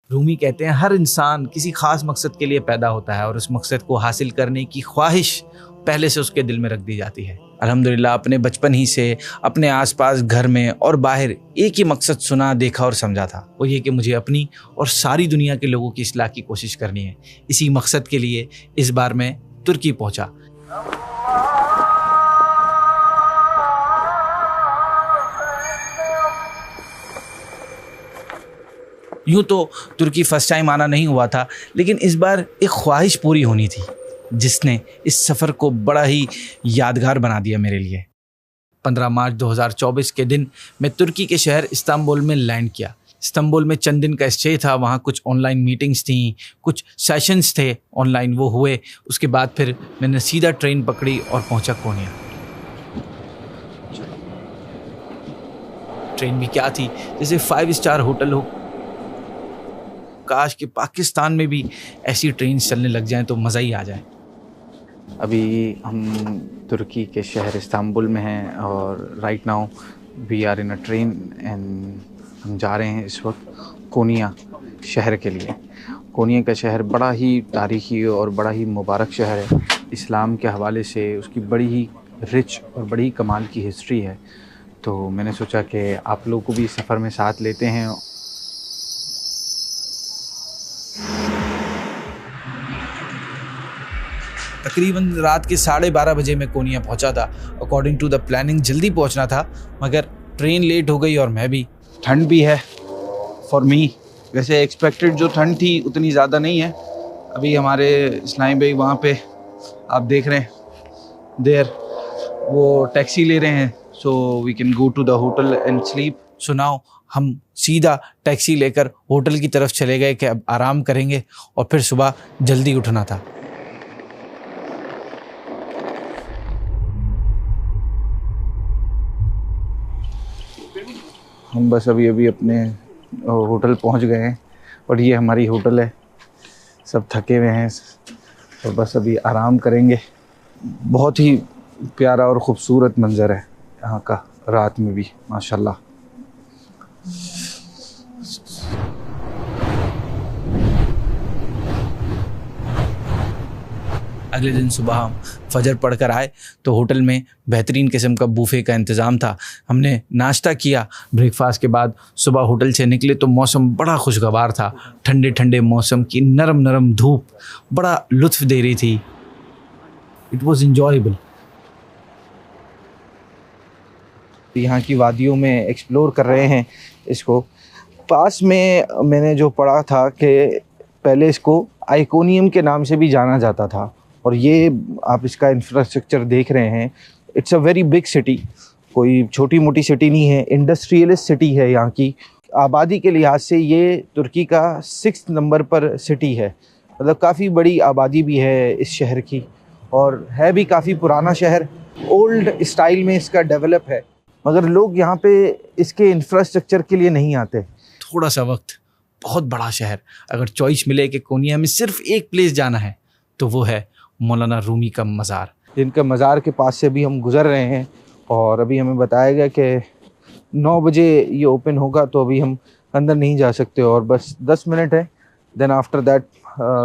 رومی کہتے ہیں ہر انسان کسی خاص مقصد کے لیے پیدا ہوتا ہے اور اس مقصد کو حاصل کرنے کی خواہش پہلے سے اس کے دل میں رکھ دی جاتی ہے۔ الحمدللہ اپنے بچپن ہی سے اپنے آس پاس گھر میں اور باہر ایک ہی مقصد سنا، دیکھا اور سمجھا تھا، وہ یہ کہ مجھے اپنی اور ساری دنیا کے لوگوں کی اصلاح کی کوشش کرنی ہے۔ اسی مقصد کے لیے اس بار میں ترکی پہنچا۔ یوں تو ترکی فرسٹ ٹائم آنا نہیں ہوا تھا، لیکن اس بار ایک خواہش پوری ہونی تھی جس نے اس سفر کو بڑا ہی یادگار بنا دیا میرے لیے۔ 15 مارچ 2024 کے دن میں ترکی کے شہر استنبول میں لینڈ کیا۔ استنبول میں چند دن کا اسٹے تھا، وہاں کچھ آن لائن میٹنگز تھیں، کچھ سیشنز تھے آن لائن، وہ ہوئے۔ اس کے بعد پھر میں نے سیدھا ٹرین پکڑی اور پہنچا کونیا۔ ٹرین بھی کیا تھی، جیسے 5 اسٹار ہوٹل ہو۔ کاش کہ پاکستان میں بھی ایسی ٹرین چلنے لگ جائیں تو مزہ ہی آ جائے۔ ابھی ہم ترکی کے شہر استنبول میں ہیں اور right now we are in a train and ہم جا رہے ہیں اس وقت کونیا شہر کے لیے۔ کونیا کا شہر بڑا ہی تاریخی اور بڑا ہی مبارک شہر ہے۔ اسلام کے حوالے سے اس کی بڑی ہی رچ اور بڑی ہی کمال کی ہسٹری ہے، تو میں نے سوچا کہ آپ لوگ کو بھی اس سفر میں ساتھ لیتے ہیں۔ تقریباً رات کے 12:30 بجے میں کونیا پہنچا تھا۔ اکارڈنگ ٹو دا پلاننگ جلدی پہنچنا تھا، مگر ٹرین لیٹ ہو گئی اور میں بھی۔ ٹھنڈ بھی ہے فار می، ویسے ایکسپیکٹڈ جو ٹھنڈ تھی اتنی زیادہ نہیں ہے۔ ابھی ہمارے اسلام بھائی وہاں پہ آپ دیکھ رہے ہیں دیر وہ ٹیکسی لے رہے ہیں، so we can go to the hotel and sleep. سناؤ ہم سیدھا ٹیکسی لے کر ہوٹل کی طرف چلے گئے کہ اب آرام کریں گے اور پھر صبح جلدی اٹھنا تھا۔ ہم بس ابھی اپنے ہوٹل پہنچ گئے ہیں اور یہ ہماری ہوٹل ہے۔ سب تھکے ہوئے ہیں اور بس ابھی آرام کریں گے۔ بہت ہی پیارا اور خوبصورت منظر ہے یہاں کا رات میں بھی، ماشاءاللہ۔ اگلے دن صبح ہم فجر پڑھ کر آئے تو ہوٹل میں بہترین قسم کا بوفے کا انتظام تھا۔ ہم نے ناشتہ کیا، بریک فاسٹ کے بعد صبح ہوٹل سے نکلے تو موسم بڑا خوشگوار تھا۔ ٹھنڈے ٹھنڈے موسم کی نرم نرم دھوپ بڑا لطف دے رہی تھی۔ It was enjoyable. یہاں کی وادیوں میں ایکسپلور کر رہے ہیں اس کو۔ پاس میں نے جو پڑھا تھا کہ پہلے اس کو آئیکونیم کے نام سے بھی جانا جاتا تھا، اور یہ آپ اس کا انفراسٹرکچر دیکھ رہے ہیں۔ It's a very big city, کوئی چھوٹی موٹی سٹی نہیں ہے، انڈسٹریلسٹ سٹی ہے یہاں کی۔ آبادی کے لحاظ سے یہ ترکی کا 6 نمبر پر سٹی ہے، مطلب کافی بڑی آبادی بھی ہے اس شہر کی، اور ہے بھی کافی پرانا شہر۔ اولڈ اسٹائل میں اس کا ڈیولپ ہے، مگر لوگ یہاں پہ اس کے انفراسٹرکچر کے لیے نہیں آتے۔ تھوڑا سا وقت، بہت بڑا شہر۔ اگر چوائس ملے کہ کونیا میں صرف ایک پلیس جانا ہے تو وہ ہے مولانا رومی کا مزار۔ جن کے مزار کے پاس سے بھی ہم گزر رہے ہیں، اور ابھی ہمیں بتایا گیا کہ 9 بجے یہ اوپن ہوگا، تو ابھی ہم اندر نہیں جا سکتے اور بس 10 منٹ ہے، then after that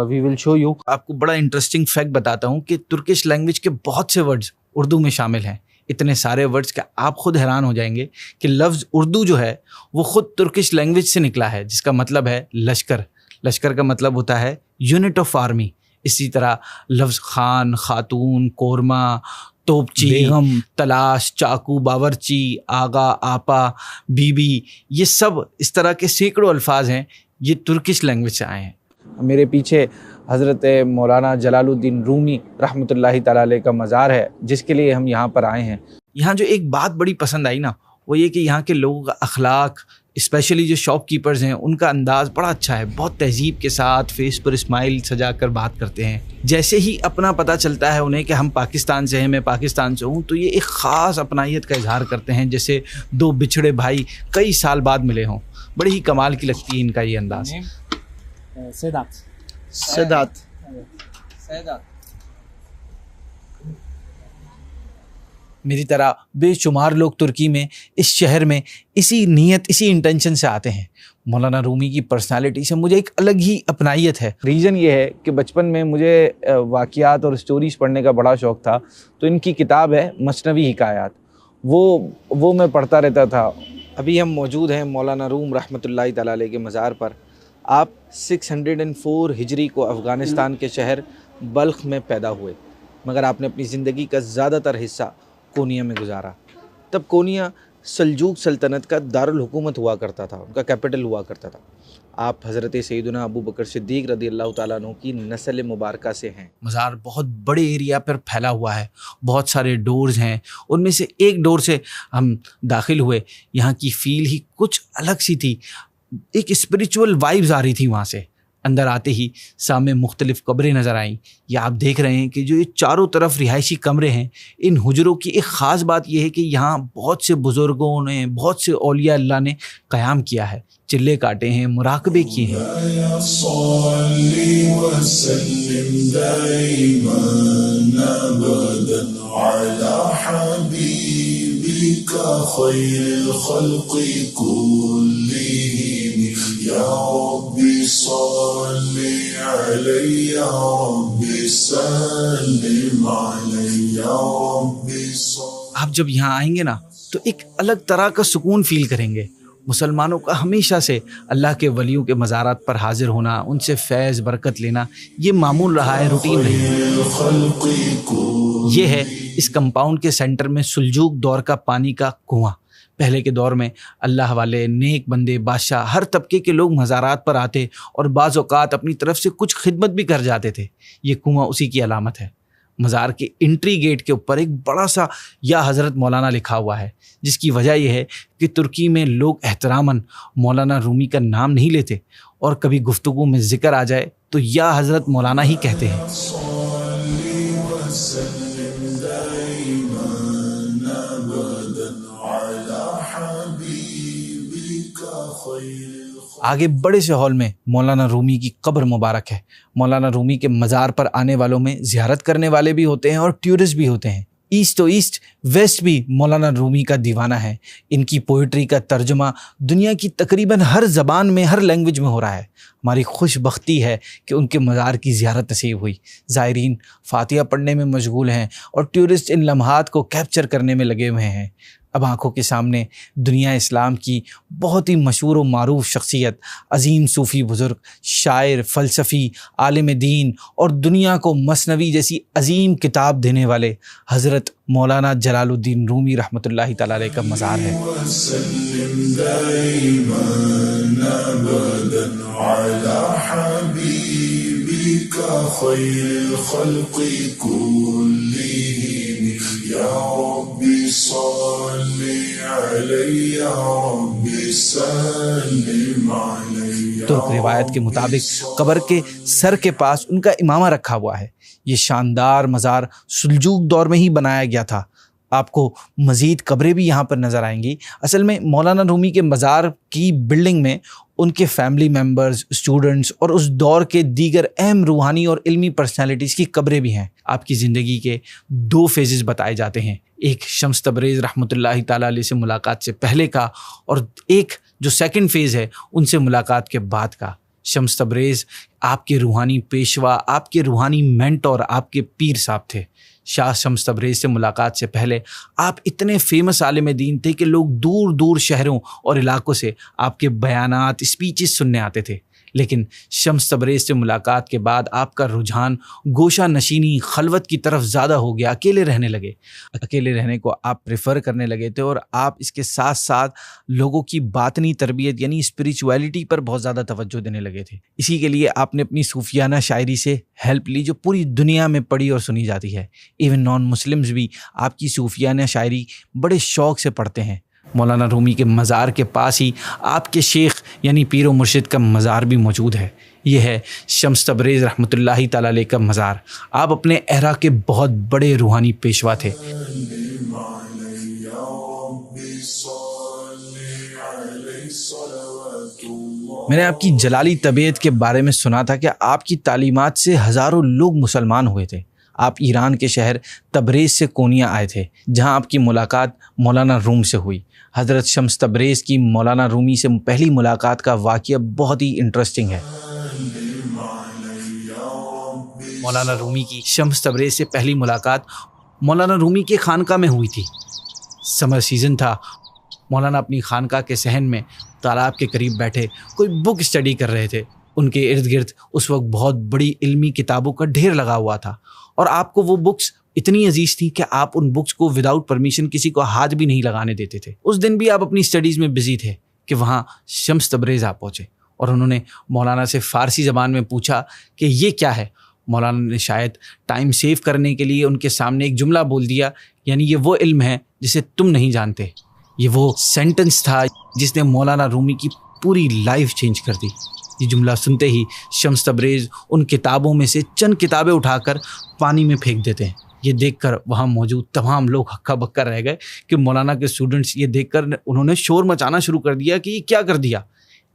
we will show you. آپ کو بڑا انٹرسٹنگ فیکٹ بتاتا ہوں کہ ترکش لینگویج کے بہت سے ورڈز اردو میں شامل ہیں۔ اتنے سارے ورڈز کہ آپ خود حیران ہو جائیں گے کہ لفظ اردو جو ہے وہ خود ترکش لینگویج سے نکلا ہے، جس کا مطلب ہے لشکر۔ لشکر کا مطلب ہوتا ہے یونٹ آف آرمی۔ اسی طرح لفظ خان، خاتون، کورما، توپچی، بیگم، تلاش، چاقو، باورچی، آغا، آپا، بی بی، یہ سب اس طرح کے سینکڑوں الفاظ ہیں، یہ ترکش لینگویج سے آئے ہیں۔ میرے پیچھے حضرت مولانا جلال الدین رومی رحمۃ اللہ تعالیٰ علیہ کا مزار ہے، جس کے لیے ہم یہاں پر آئے ہیں۔ یہاں جو ایک بات بڑی پسند آئی نا، وہ یہ کہ یہاں کے لوگوں کا اخلاق، اسپیشلی جو شاپ کیپرز ہیں، ان کا انداز بڑا اچھا ہے۔ بہت تہذیب کے ساتھ فیس پر اسمائل سجا کر بات کرتے ہیں۔ جیسے ہی اپنا پتہ چلتا ہے انہیں کہ ہم پاکستان سے ہیں، میں پاکستان سے ہوں، تو یہ ایک خاص اپنائیت کا اظہار کرتے ہیں، جیسے 2 بچھڑے بھائی کئی سال بعد ملے ہوں۔ بڑی ہی کمال کی لگتی ہے ان کا یہ انداز۔ میری طرح بے شمار لوگ ترکی میں اس شہر میں اسی نیت اسی انٹینشن سے آتے ہیں۔ مولانا رومی کی پرسنالٹی سے مجھے ایک الگ ہی اپنائیت ہے۔ ریزن یہ ہے کہ بچپن میں مجھے واقعات اور سٹوریز پڑھنے کا بڑا شوق تھا، تو ان کی کتاب ہے مثنوی حکایات، وہ میں پڑھتا رہتا تھا۔ ابھی ہم موجود ہیں مولانا روم رحمۃ اللہ تعالیٰ علیہ کے مزار پر۔ آپ 604 ہجری کو افغانستان کے شہر بلخ میں پیدا ہوئے، مگر آپ نے اپنی زندگی کا زیادہ تر حصہ کونیا میں گزارا۔ تب کونیا سلجوق سلطنت کا دارالحکومت ہوا کرتا تھا، ان کا کیپٹل ہوا کرتا تھا۔ آپ حضرت سیدنا ابو بکر صدیق رضی اللہ تعالیٰ عنہ کی نسل مبارکہ سے ہیں۔ مزار بہت بڑے ایریا پر پھیلا ہوا ہے، بہت سارے ڈورز ہیں، ان میں سے ایک ڈور سے ہم داخل ہوئے، یہاں کی فیل ہی کچھ الگ سی تھی، ایک اسپریچول وائبز آ رہی تھی وہاں سے۔ اندر آتے ہی سامنے مختلف قبریں نظر آئیں۔ یہ آپ دیکھ رہے ہیں کہ جو یہ چاروں طرف رہائشی کمرے ہیں، ان حجروں کی ایک خاص بات یہ ہے کہ یہاں بہت سے بزرگوں نے، بہت سے اولیاء اللہ نے قیام کیا ہے، چلے کاٹے ہیں، مراقبے کیے ہیں۔ آپ جب یہاں آئیں گے نا تو ایک الگ طرح کا سکون فیل کریں گے۔ مسلمانوں کا ہمیشہ سے اللہ کے ولیوں کے مزارات پر حاضر ہونا، ان سے فیض برکت لینا، یہ معمول رہا ہے، روٹین رہی ہے۔ یہ ہے اس کمپاؤنڈ کے سینٹر میں سلجوق دور کا پانی کا کنواں۔ پہلے کے دور میں اللہ والے، نیک بندے، بادشاہ، ہر طبقے کے لوگ مزارات پر آتے اور بعض اوقات اپنی طرف سے کچھ خدمت بھی کر جاتے تھے۔ یہ کنواں اسی کی علامت ہے۔ مزار کے انٹری گیٹ کے اوپر ایک بڑا سا یا حضرت مولانا لکھا ہوا ہے، جس کی وجہ یہ ہے کہ ترکی میں لوگ احتراماً مولانا رومی کا نام نہیں لیتے، اور کبھی گفتگو میں ذکر آ جائے تو یا حضرت مولانا ہی کہتے ہیں۔ آگے بڑے سے ہال میں مولانا رومی کی قبر مبارک ہے۔ مولانا رومی کے مزار پر آنے والوں میں زیارت کرنے والے بھی ہوتے ہیں اور ٹورسٹ بھی ہوتے ہیں۔ ایسٹ و ایسٹ ویسٹ بھی مولانا رومی کا دیوانہ ہے۔ ان کی پوئٹری کا ترجمہ دنیا کی تقریباً ہر زبان میں، ہر لینگویج میں ہو رہا ہے۔ ہماری خوش بختی ہے کہ ان کے مزار کی زیارت نصیب ہوئی۔ زائرین فاتحہ پڑھنے میں مشغول ہیں اور ٹورسٹ ان لمحات کو کیپچر کرنے میں لگے ہوئے ہیں۔ اب آنکھوں کے سامنے دنیا اسلام کی بہت ہی مشہور و معروف شخصیت، عظیم صوفی بزرگ، شاعر، فلسفی، عالم دین اور دنیا کو مثنوی جیسی عظیم کتاب دینے والے حضرت مولانا جلال الدین رومی رحمۃ اللہ تعالیٰ علیہ کا مزار ہے۔ ترک روایت کے مطابق قبر کے سر کے پاس ان کا امامہ رکھا ہوا ہے۔ یہ شاندار مزار سلجوق دور میں ہی بنایا گیا تھا۔ آپ کو مزید قبریں بھی یہاں پر نظر آئیں گی۔ اصل میں مولانا رومی کے مزار کی بلڈنگ میں ان کے فیملی ممبرز، اسٹوڈنٹس اور اس دور کے دیگر اہم روحانی اور علمی پرسنالٹیز کی قبریں بھی ہیں۔ آپ کی زندگی کے 2 فیزز بتائے جاتے ہیں، ایک شمس تبریز رحمۃ اللہ تعالیٰ علیہ سے ملاقات سے پہلے کا، اور ایک جو سیکنڈ فیز ہے ان سے ملاقات کے بعد کا۔ شمس تبریز آپ کے روحانی پیشوا، آپ کے روحانی مینٹور، آپ کے پیر صاحب تھے۔ شاہ شمس تبریز سے ملاقات سے پہلے آپ اتنے فیمس عالم دین تھے کہ لوگ دور دور شہروں اور علاقوں سے آپ کے بیانات، اسپیچز سننے آتے تھے۔ لیکن شمس تبریز سے ملاقات کے بعد آپ کا رجحان گوشہ نشینی، خلوت کی طرف زیادہ ہو گیا، اکیلے رہنے لگے۔ اکیلے رہنے کو آپ پریفر کرنے لگے تھے، اور آپ اس کے ساتھ ساتھ لوگوں کی باطنی تربیت یعنی اسپریچویلٹی پر بہت زیادہ توجہ دینے لگے تھے۔ اسی کے لیے آپ نے اپنی صوفیانہ شاعری سے ہیلپ لی، جو پوری دنیا میں پڑھی اور سنی جاتی ہے۔ ایون نان مسلمز بھی آپ کی صوفیانہ شاعری بڑے شوق سے پڑھتے ہیں۔ مولانا رومی کے مزار کے پاس ہی آپ کے شیخ یعنی پیر و مرشد کا مزار بھی موجود ہے۔ یہ ہے شمس تبریز رحمۃ اللہ تعالیٰ علیہ کا مزار۔ آپ اپنے اہرا کے بہت بڑے روحانی پیشوا تھے۔ میں نے آپ کی جلالی طبیعت کے بارے میں سنا تھا کہ آپ کی تعلیمات سے ہزاروں لوگ مسلمان ہوئے تھے۔ آپ ایران کے شہر تبریز سے کونیا آئے تھے، جہاں آپ کی ملاقات مولانا روم سے ہوئی۔ حضرت شمس تبریز کی مولانا رومی سے پہلی ملاقات کا واقعہ بہت ہی انٹرسٹنگ ہے۔ مولانا رومی کی شمس تبریز سے پہلی ملاقات مولانا رومی کے خانقاہ میں ہوئی تھی۔ سمر سیزن تھا، مولانا اپنی خانقاہ کے صحن میں تالاب کے قریب بیٹھے کوئی بک اسٹڈی کر رہے تھے۔ ان کے ارد گرد اس وقت بہت بڑی علمی کتابوں کا ڈھیر لگا ہوا تھا، اور آپ کو وہ بکس اتنی عزیز تھی کہ آپ ان بکس کو وداؤٹ پرمیشن کسی کو ہاتھ بھی نہیں لگانے دیتے تھے۔ اس دن بھی آپ اپنی اسٹڈیز میں بزی تھے کہ وہاں شمس تبریز آپ پہنچے، اور انہوں نے مولانا سے فارسی زبان میں پوچھا کہ یہ کیا ہے۔ مولانا نے شاید ٹائم سیو کرنے کے لیے ان کے سامنے ایک جملہ بول دیا، یعنی یہ وہ علم ہے جسے تم نہیں جانتے۔ یہ وہ سینٹنس تھا جس نے مولانا رومی کی پوری لائف چینج کر دی۔ یہ جملہ سنتے ہی شمس تبریز ان کتابوں میں سے چند کتابیں اٹھا کر پانی میں پھینک دیتے ہیں۔ یہ دیکھ کر وہاں موجود تمام لوگ ہکا بکا رہ گئے کہ مولانا کے اسٹوڈنٹس یہ دیکھ کر انہوں نے شور مچانا شروع کر دیا کہ یہ کیا کر دیا۔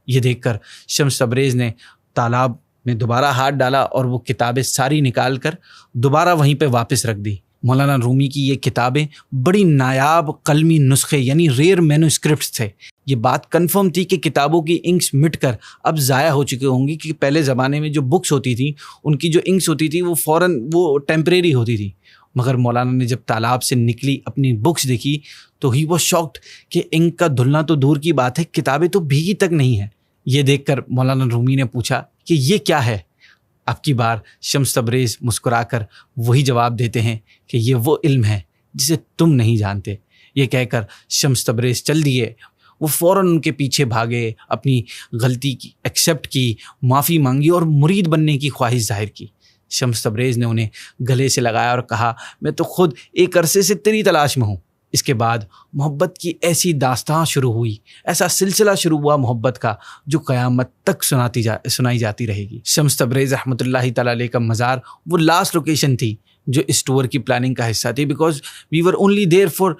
یہ دیکھ کر شمس تبریز نے تالاب میں دوبارہ ہاتھ ڈالا اور وہ کتابیں ساری نکال کر دوبارہ وہیں پہ واپس رکھ دی۔ مولانا رومی کی یہ کتابیں بڑی نایاب قلمی نسخے یعنی ریئر مینوسکرپٹس تھے۔ یہ بات کنفرم تھی کہ کتابوں کی انکس مٹ کر اب ضائع ہو چکی ہوں گی، کہ پہلے زمانے میں جو بکس ہوتی تھیں ان کی جو انکس ہوتی تھی وہ فوراً وہ ٹیمپریری ہوتی تھی۔ مگر مولانا نے جب تالاب سے نکلی اپنی بکس دیکھی تو ہی وہ شاکڈ کہ انک کا دھلنا تو دور کی بات ہے، کتابیں تو بھیگی تک نہیں ہیں۔ یہ دیکھ کر مولانا رومی نے پوچھا کہ یہ کیا ہے۔ اب کی بار شمس تبریز مسکرا کر وہی جواب دیتے ہیں کہ یہ وہ علم ہے جسے تم نہیں جانتے۔ یہ کہہ کر شمس تبریز چل دیے۔ وہ فوراً ان کے پیچھے بھاگے، اپنی غلطی کی ایکسیپٹ کی، معافی مانگی اور مرید بننے کی خواہش ظاہر کی۔ شمس تبریز نے انہیں گلے سے لگایا اور کہا، میں تو خود ایک عرصے سے تیری تلاش میں ہوں۔ اس کے بعد محبت کی ایسی داستان شروع ہوئی، ایسا سلسلہ شروع ہوا محبت کا جو قیامت تک سنائی جاتی رہے گی۔ شمس تبریز رحمۃ اللہ تعالیٰ علیہ کا مزار وہ لاسٹ لوکیشن تھی جو اس ٹور کی پلاننگ کا حصہ تھی، because we were only there for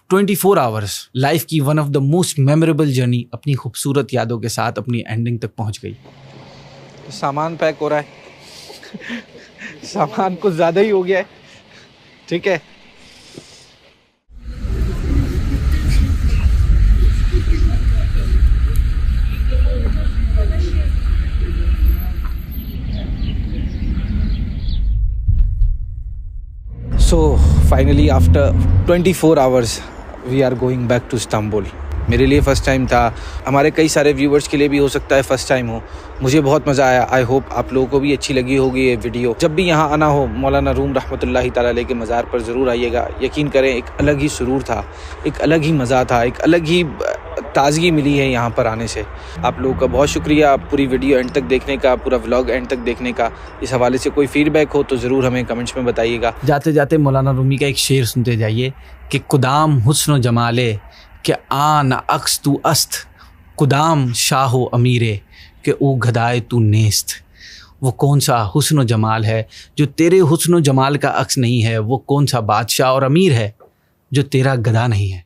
24 hours. Life کی one of the most memorable journey اپنی خوبصورت یادوں کے ساتھ اپنی اینڈنگ تک پہنچ گئی۔ سامان پیک ہو رہا ہے، سامان کچھ زیادہ ہی ہو گیا ہے، ٹھیک ہے۔ So finally after 24 hours we are going back to Istanbul۔ میرے لیے فرسٹ ٹائم تھا، ہمارے کئی سارے ویورز کے لیے بھی ہو سکتا ہے فرسٹ ٹائم ہو۔ مجھے بہت مزہ آیا، آئی ہوپ آپ لوگوں کو بھی اچھی لگی ہوگی یہ ویڈیو۔ جب بھی یہاں آنا ہو مولانا روم رحمۃ اللہ تعالیٰ علیہ کے مزار پر ضرور آئیے گا۔ یقین کریں ایک الگ ہی سرور تھا، ایک الگ ہی مزہ تھا، ایک الگ ہی تازگی ملی ہے یہاں پر آنے سے۔ آپ لوگوں کا بہت شکریہ پوری ویڈیو اینڈ تک دیکھنے کا، پورا ولاگ اینڈ تک دیکھنے کا۔ اس حوالے سے کوئی فیڈ بیک ہو تو ضرور ہمیں کمنٹس میں بتائیے گا۔ جاتے جاتے مولانا رومی کا ایک شعر سنتے جائیے کہ قدام حسن و جمالے کہ آن عکس تو است، قدام شاہ و امیرے کہ او گدائے تو نیست۔ وہ کون سا حسن و جمال ہے جو تیرے حسن و جمال کا عکس نہیں ہے؟ وہ کون سا بادشاہ اور امیر ہے جو تیرا گدا نہیں ہے؟